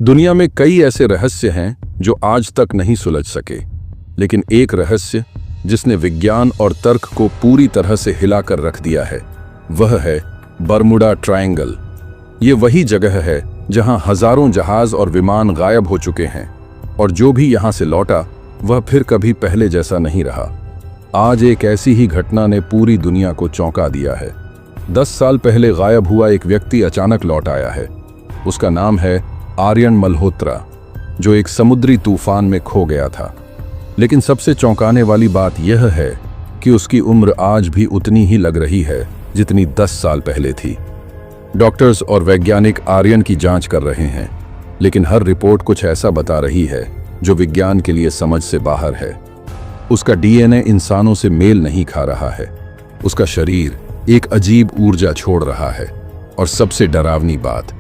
दुनिया में कई ऐसे रहस्य हैं जो आज तक नहीं सुलझ सके, लेकिन एक रहस्य जिसने विज्ञान और तर्क को पूरी तरह से हिलाकर रख दिया है, वह है बरमुडा ट्रायंगल। ये वही जगह है जहां हजारों जहाज और विमान गायब हो चुके हैं, और जो भी यहां से लौटा वह फिर कभी पहले जैसा नहीं रहा। आज एक ऐसी ही घटना ने पूरी दुनिया को चौंका दिया है। 10 साल पहले गायब हुआ एक व्यक्ति अचानक लौट आया है। उसका नाम है आर्यन मल्होत्रा, जो एक समुद्री तूफान में खो गया था। लेकिन सबसे चौंकाने वाली बात यह है कि उसकी उम्र आज भी उतनी ही लग रही है जितनी 10 साल पहले थी। डॉक्टर्स और वैज्ञानिक आर्यन की जांच कर रहे हैं, लेकिन हर रिपोर्ट कुछ ऐसा बता रही है जो विज्ञान के लिए समझ से बाहर है। उसका डीएनए इंसानों से मेल नहीं खा रहा है। उसका शरीर एक अजीब ऊर्जा छोड़ रहा है, और सबसे डरावनी बात,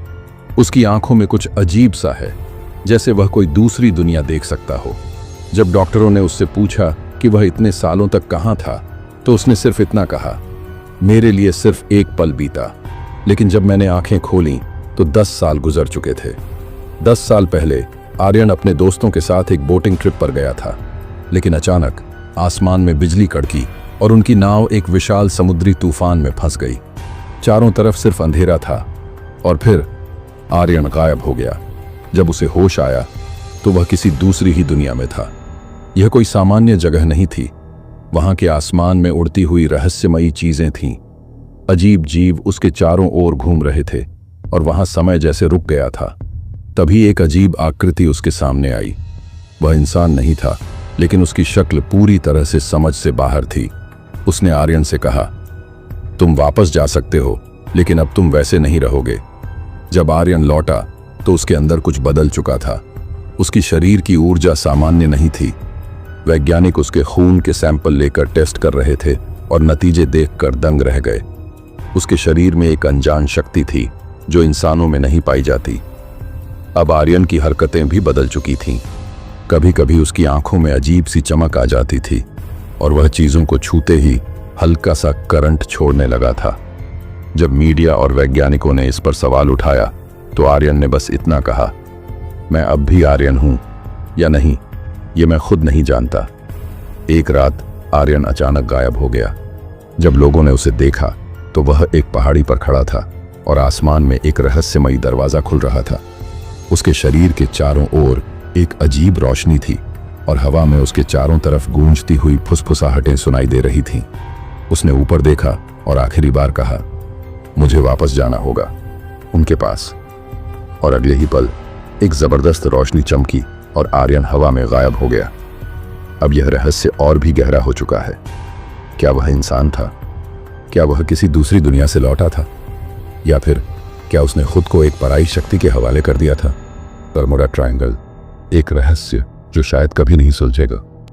उसकी आंखों में कुछ अजीब सा है, जैसे वह कोई दूसरी दुनिया देख सकता हो। जब डॉक्टरों ने उससे पूछा कि वह इतने सालों तक कहां था, तो उसने सिर्फ इतना कहा, मेरे लिए सिर्फ एक पल बीता, लेकिन जब मैंने आंखें खोलीं तो 10 साल गुजर चुके थे। 10 साल पहले आर्यन अपने दोस्तों के साथ एक बोटिंग ट्रिप पर गया था, लेकिन अचानक आसमान में बिजली कड़की और उनकी नाव एक विशाल समुद्री तूफान में फंस गई। चारों तरफ सिर्फ अंधेरा था, और फिर आर्यन गायब हो गया। जब उसे होश आया तो वह किसी दूसरी ही दुनिया में था। यह कोई सामान्य जगह नहीं थी। वहां के आसमान में उड़ती हुई रहस्यमयी चीजें थीं। अजीब जीव उसके चारों ओर घूम रहे थे, और वहां समय जैसे रुक गया था। तभी एक अजीब आकृति उसके सामने आई। वह इंसान नहीं था, लेकिन उसकी शक्ल पूरी तरह से समझ से बाहर थी। उसने आर्यन से कहा, तुम वापस जा सकते हो, लेकिन अब तुम वैसे नहीं रहोगे। जब आर्यन लौटा तो उसके अंदर कुछ बदल चुका था। उसकी शरीर की ऊर्जा सामान्य नहीं थी। वैज्ञानिक उसके खून के सैंपल लेकर टेस्ट कर रहे थे, और नतीजे देखकर दंग रह गए। उसके शरीर में एक अनजान शक्ति थी जो इंसानों में नहीं पाई जाती। अब आर्यन की हरकतें भी बदल चुकी थीं। कभी कभी उसकी आंखों में अजीब सी चमक आ जाती थी, और वह चीजों को छूते ही हल्का सा करंट छोड़ने लगा था। जब मीडिया और वैज्ञानिकों ने इस पर सवाल उठाया तो आर्यन ने बस इतना कहा, मैं अब भी आर्यन हूं या नहीं, ये मैं खुद नहीं जानता। एक रात आर्यन अचानक गायब हो गया। जब लोगों ने उसे देखा तो वह एक पहाड़ी पर खड़ा था, और आसमान में एक रहस्यमयी दरवाजा खुल रहा था। उसके शरीर के चारों ओर एक अजीब रोशनी थी, और हवा में उसके चारों तरफ गूंजती हुई फुसफुसाहटें सुनाई दे रही थीं। उसने ऊपर देखा और आखिरी बार कहा, मुझे वापस जाना होगा उनके पास। और अगले ही पल एक जबरदस्त रोशनी चमकी और आर्यन हवा में गायब हो गया। अब यह रहस्य और भी गहरा हो चुका है। क्या वह इंसान था? क्या वह किसी दूसरी दुनिया से लौटा था? या फिर क्या उसने खुद को एक पराई शक्ति के हवाले कर दिया था? बरमुडा ट्रायंगल, एक रहस्य जो शायद कभी नहीं सुलझेगा।